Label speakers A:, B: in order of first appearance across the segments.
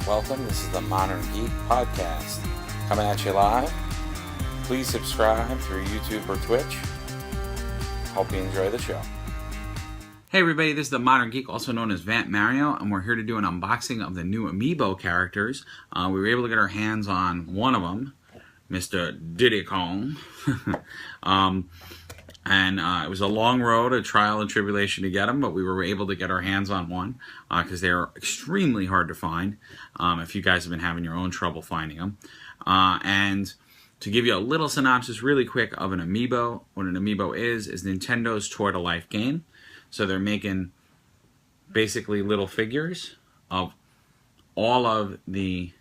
A: Welcome. This is the Modern Geek Podcast. Coming at you live. Please subscribe through YouTube or Twitch. Hope you enjoy the show. Hey everybody, this is the Modern Geek, also known as Vant Mario, and we're here to do an unboxing of the new Amiibo characters. We were able to get our hands on one of them, Mr. Diddy Kong. It was a long road, a trial and tribulation to get them, but we were able to get our hands on one because they're extremely hard to find if you guys have been having your own trouble finding them. And to give you a little synopsis really quick of an Amiibo, what an Amiibo is Nintendo's Toy to Life game. So they're making basically little figures of all of the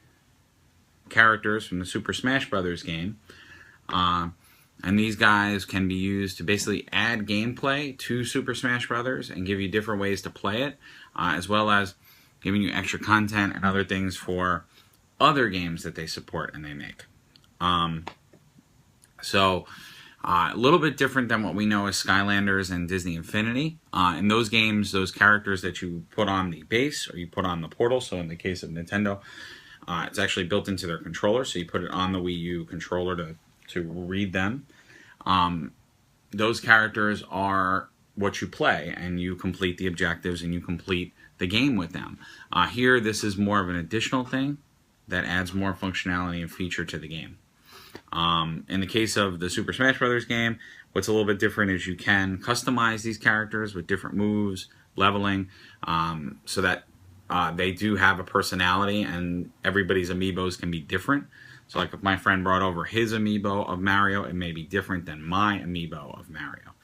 A: characters from the Super Smash Brothers game. And these guys can be used to basically add gameplay to Super Smash Brothers and give you different ways to play it, as well as giving you extra content and other things for other games that they support and they make. A little bit different than what we know as Skylanders and Disney Infinity. In those games, those characters that you put on the base or you put on the portal, so in the case of Nintendo, it's actually built into their controller, so you put it on the Wii U controller to read them. Those characters are what you play, and you complete the objectives and you complete the game with them. Here, this is more of an additional thing that adds more functionality and feature to the game. In the case of the Super Smash Brothers game, what's a little bit different is you can customize these characters with different moves, leveling, so that they do have a personality, and everybody's Amiibos can be different. So like if my friend brought over his Amiibo of Mario, it may be different than my Amiibo of Mario.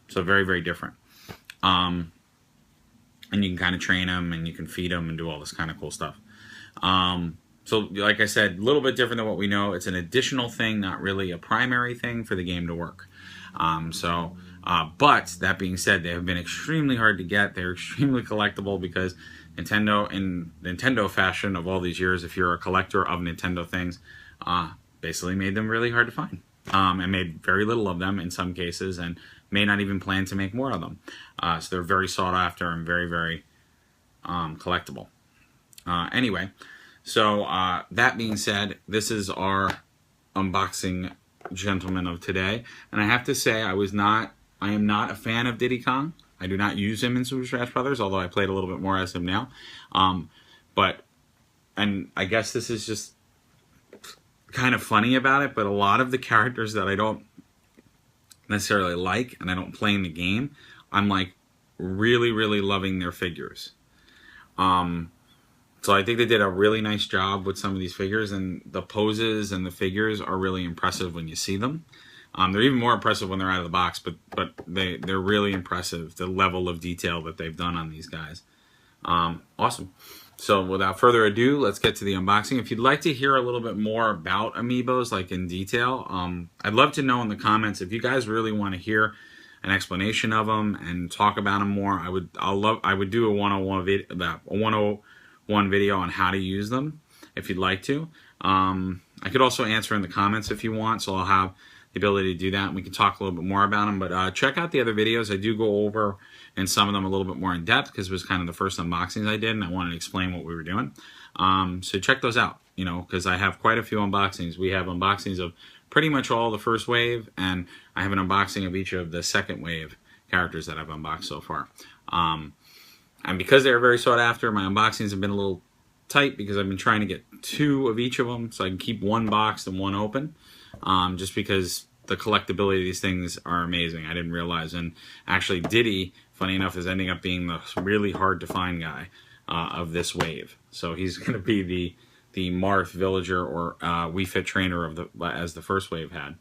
A: So very, very different. And you can kind of train them, and you can feed them and do all this kind of cool stuff. So like I said, a little bit different than what we know. It's an additional thing, not really a primary thing for the game to work. But that being said, they have been extremely hard to get. They're extremely collectible because Nintendo, in Nintendo fashion of all these years, if you're a collector of Nintendo things, basically made them really hard to find. And made very little of them in some cases, and may not even plan to make more of them. So they're very sought after and very, very collectible. Anyway, so that being said, this is our unboxing gentleman of today. And I have to say, I am not a fan of Diddy Kong. I do not use him in Super Smash Brothers, although I played a little bit more as him now. And I guess this is just kind of funny about it, but a lot of the characters that I don't necessarily like and I don't play in the game, I'm like really, really loving their figures. So I think they did a really nice job with some of these figures, and the poses and the figures are really impressive when you see them. They're even more impressive when they're out of the box, but they're really impressive, the level of detail that they've done on these guys. Awesome. So without further ado, let's get to the unboxing. If you'd like to hear a little bit more about Amiibos, like in detail, I'd love to know in the comments if you guys really want to hear an explanation of them and talk about them more. I would do a 101 video on how to use them if you'd like to. I could also answer in the comments if you want, so I'll have the ability to do that, and we can talk a little bit more about them. But check out the other videos. I do go over in some of them a little bit more in depth because it was kind of the first unboxings I did, and I wanted to explain what we were doing. So check those out, because I have quite a few unboxings. We have unboxings of pretty much all the first wave, and I have an unboxing of each of the second wave characters that I've unboxed so far. And because they're very sought after, my unboxings have been a little tight because I've been trying to get 2 of each of them so I can keep one boxed and one open. Just because the collectability of these things are amazing. I didn't realize. And actually Diddy, funny enough, is ending up being the really hard to find guy of this wave. So he's going to be the Marth villager or Wii Fit trainer as the first wave had.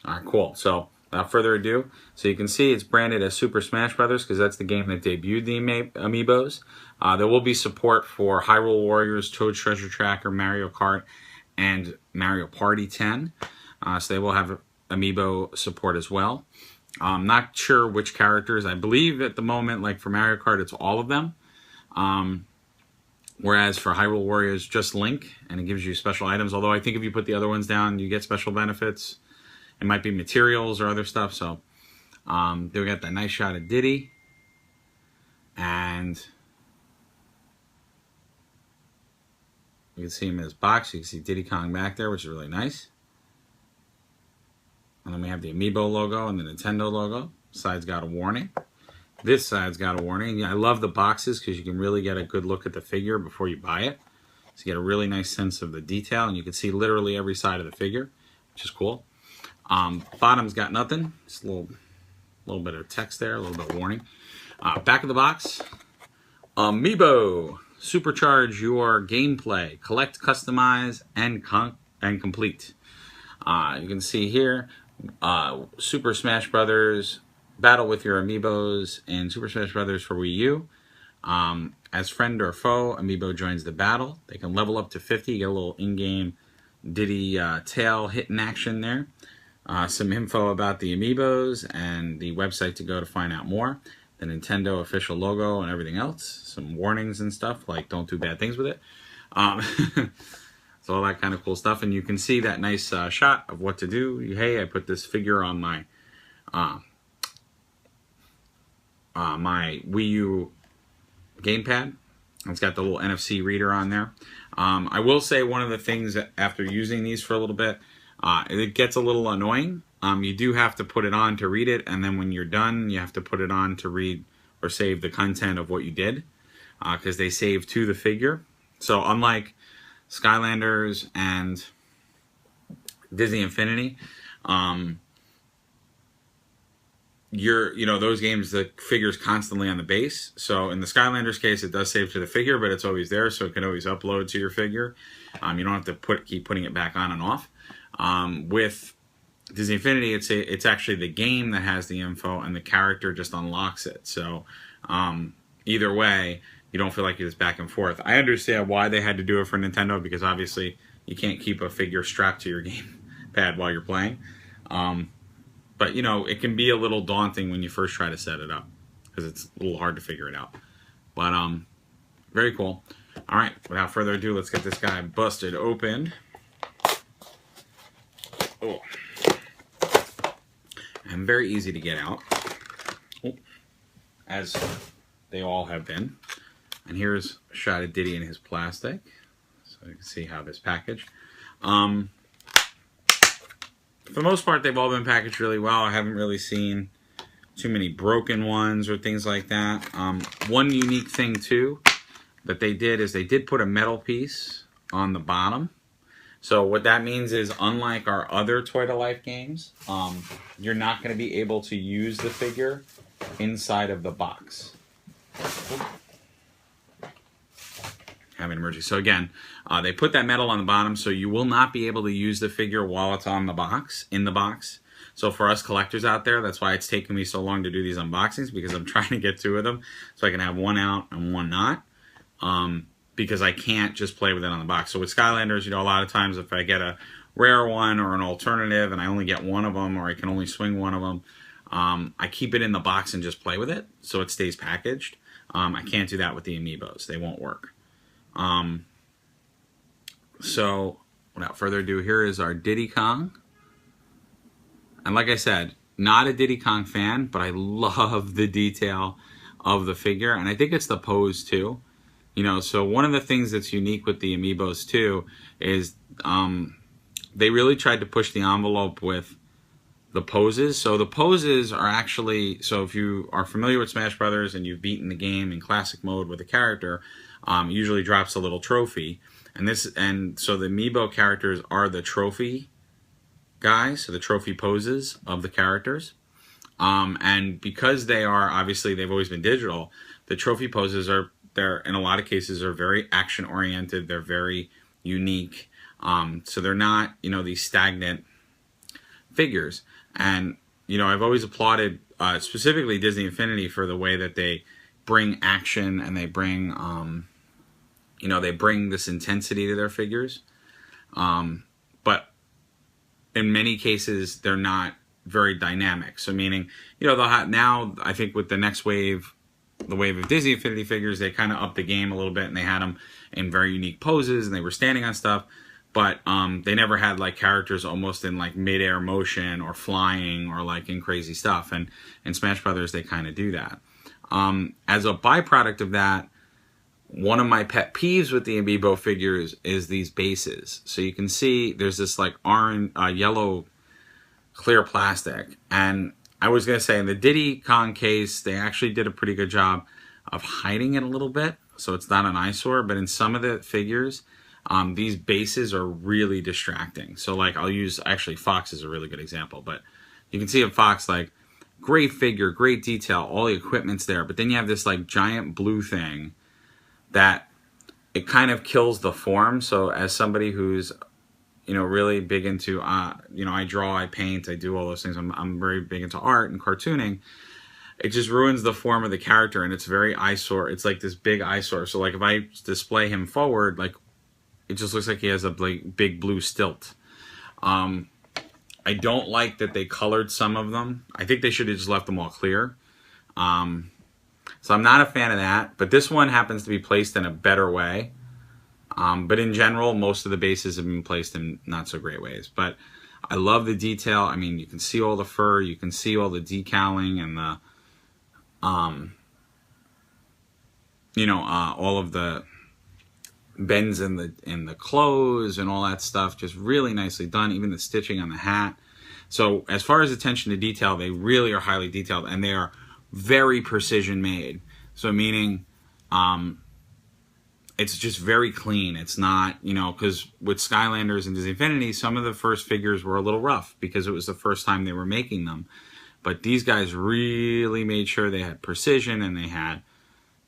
A: All right, cool. So without further ado, so you can see it's branded as Super Smash Brothers because that's the game that debuted the Amiibos. There will be support for Hyrule Warriors, Toad's Treasure Tracker, Mario Kart, and Mario Party 10. So they will have Amiibo support as well. I'm not sure which characters. I believe at the moment, like for Mario Kart, it's all of them. Whereas for Hyrule Warriors, just Link, and it gives you special items. Although I think if you put the other ones down, you get special benefits. It might be materials or other stuff. So then we got that nice shot of Diddy. And You can see him in his box. You can see Diddy Kong back there, which is really nice. And then we have the Amiibo logo and the Nintendo logo. Side's got a warning. This side's got a warning. Yeah, I love the boxes because you can really get a good look at the figure before you buy it. So you get a really nice sense of the detail, and you can see literally every side of the figure, which is cool. Bottom's got nothing. Just a little bit of text there, a little bit of warning. Back of the box, Amiibo. Supercharge your gameplay. Collect, customize, and complete. You can see here, Super Smash Brothers, battle with your Amiibos, and Super Smash Brothers for Wii U. As friend or foe, Amiibo joins the battle. They can level up to 50. You get a little in-game Diddy tail hitting action there. Some info about the Amiibos and the website to go to find out more. The Nintendo official logo and everything else. Some warnings and stuff, like don't do bad things with it. So all that kind of cool stuff. And you can see that nice shot of what to do. Hey, I put this figure on my my Wii U gamepad. It's got the little NFC reader on there. I will say one of the things that after using these for a little bit, it gets a little annoying. You do have to put it on to read it, and then when you're done, you have to put it on to read or save the content of what you did, because they save to the figure. So unlike Skylanders and Disney Infinity, those games, the figure's constantly on the base. So in the Skylanders case, it does save to the figure, but it's always there, so it can always upload to your figure. You don't have to keep putting it back on and off. With Disney Infinity, it's actually the game that has the info, and the character just unlocks it. So either way, you don't feel like it's back and forth. I understand why they had to do it for Nintendo, because obviously you can't keep a figure strapped to your gamepad while you're playing. But, it can be a little daunting when you first try to set it up, because it's a little hard to figure it out. But very cool. All right, without further ado, let's get this guy busted open. Oh. And very easy to get out, as they all have been. And here's a shot of Diddy in his plastic, so you can see how this packaged. For the most part, they've all been packaged really well. I haven't really seen too many broken ones or things like that. One unique thing, too, that they did is they did put a metal piece on the bottom. So what that means is, unlike our other Toy to Life games, you're not going to be able to use the figure inside of the box. Having an emergency. So again, they put that metal on the bottom, so you will not be able to use the figure while it's on the box, in the box. So for us collectors out there, that's why it's taken me so long to do these unboxings, because I'm trying to get two of them so I can have one out and one not. Because I can't just play with it on the box. So with Skylanders, a lot of times if I get a rare one or an alternative and I only get one of them, or I can only swing one of them, I keep it in the box and just play with it so it stays packaged. I can't do that with the Amiibos. They won't work. So without further ado, here is our Diddy Kong. And like I said, not a Diddy Kong fan, but I love the detail of the figure. And I think it's the pose too. So one of the things that's unique with the Amiibos too is they really tried to push the envelope with the poses. So the poses are actually, so if you are familiar with Smash Brothers and you've beaten the game in classic mode with a character, usually drops a little trophy. And so the Amiibo characters are the trophy guys, so the trophy poses of the characters. And because they are, obviously they've always been digital, the trophy poses they're in a lot of cases are very action oriented. They're very unique. So they're not, these stagnant figures. And, I've always applauded specifically Disney Infinity for the way that they bring action and they bring, they bring this intensity to their figures. But in many cases, they're not very dynamic. So meaning, they'll have, now I think with the next wave, the wave of Disney Infinity figures, they kind of upped the game a little bit, and they had them in very unique poses, and they were standing on stuff, but they never had like characters almost in like mid-air motion or flying or like in crazy stuff. And in Smash Brothers, they kind of do that. As a byproduct of that, one of my pet peeves with the Amiibo figures is these bases. So you can see there's this like orange, yellow clear plastic. And I was going to say in the Diddy Kong case, they actually did a pretty good job of hiding it a little bit, so it's not an eyesore. But in some of the figures, these bases are really distracting. So like I'll use, actually Fox is a really good example, but you can see a Fox, like great figure, great detail, all the equipment's there, but then you have this like giant blue thing that it kind of kills the form. So as somebody who's, you know, really big into, you know, I draw, I paint, I do all those things. I'm very big into art and cartooning. It just ruins the form of the character, and it's very eyesore. It's like this big eyesore. So like if I display him forward, like it just looks like he has a big blue stilt. I don't like that they colored some of them. I think they should have just left them all clear. So I'm not a fan of that, but this one happens to be placed in a better way. But in general, most of the bases have been placed in not so great ways. But I love the detail. I mean, you can see all the fur, you can see all the decaling and the, you know, all of the bends in the clothes and all that stuff. Just really nicely done. Even the stitching on the hat. So as far as attention to detail, they really are highly detailed, and they are very precision made. So meaning, it's just very clean. It's not, you know, because with Skylanders and Disney Infinity, some of the first figures were a little rough because it was the first time they were making them. But these guys really made sure they had precision, and they had,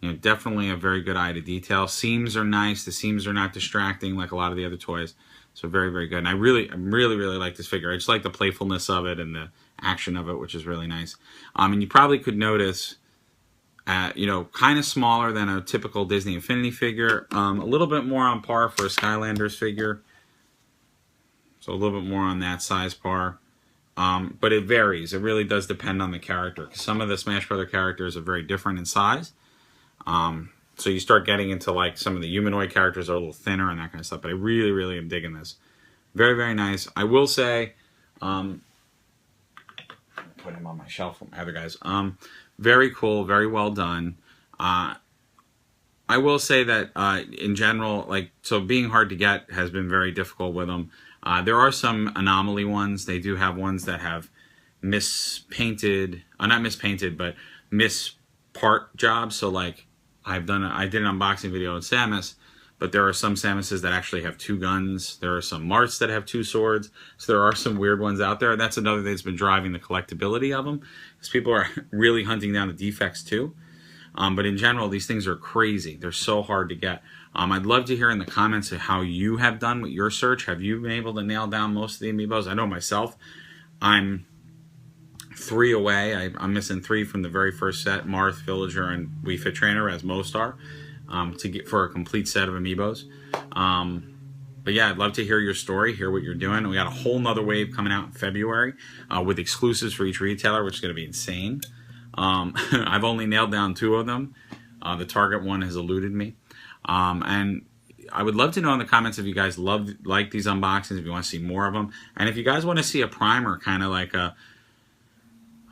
A: you know, definitely a very good eye to detail. Seams are nice. The seams are not distracting like a lot of the other toys. So very, very good. And I really like this figure. I just like the playfulness of it and the action of it, which is really nice. And you probably could notice, you know, kind of smaller than a typical Disney Infinity figure. A little bit more on par for a Skylanders figure. So a little bit more on that size par. But it varies. It really does depend on the character. Some of the Smash Brother characters are very different in size. So you start getting into like some of the humanoid characters are a little thinner and that kind of stuff. But I really am digging this. Very, very nice. I will say, put him on my shelf with my other guys. Very cool, very well done. I will say that in general, like, so being hard to get has been very difficult with them. There are some anomaly ones. They do have ones that have mispainted, not mispainted, but mispart jobs. So like I did an unboxing video on Samus, but there are some Samuses that actually have 2 guns. There are some Marts that have 2 swords. So there are some weird ones out there. That's another thing that's been driving the collectability of them, because people are really hunting down the defects too. But in general, these things are crazy. They're so hard to get. I'd love to hear in the comments of how you have done with your search. Have you been able to nail down most of the Amiibos? I know myself, I'm 3 away. I'm missing 3 from the very first set, Marth, Villager, and Wii Fit Trainer, as most are, to get for a complete set of Amiibos. But yeah, I'd love to hear your story, hear what you're doing. We got a whole nother wave coming out in February with exclusives for each retailer, which is going to be insane. I've only nailed down 2 of them. The Target one has eluded me. And I would love to know in the comments if you guys like these unboxings, if you want to see more of them. And if you guys want to see a primer, kind of like a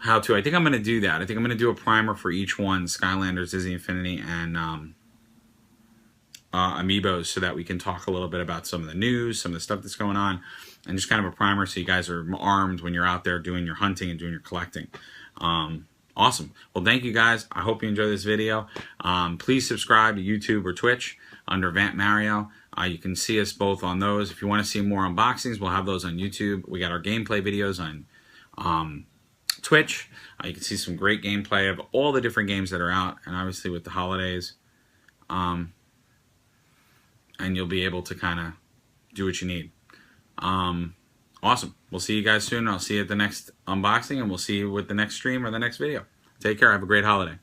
A: how-to, I think I'm going to do that. I think I'm going to do a primer for each one, Skylanders, Disney Infinity, and Amiibos, so that we can talk a little bit about some of the news, some of the stuff that's going on, and just kind of a primer so you guys are armed when you're out there doing your hunting and doing your collecting. Awesome. Well, thank you guys. I hope you enjoyed this video. Please subscribe to YouTube or Twitch under Vant Mario. You can see us both on those. If you want to see more unboxings, we'll have those on YouTube. We got our gameplay videos on Twitch. You can see some great gameplay of all the different games that are out, and obviously with the holidays. And you'll be able to kind of do what you need. Awesome. We'll see you guys soon. I'll see you at the next unboxing, and we'll see you with the next stream or the next video. Take care. Have a great holiday.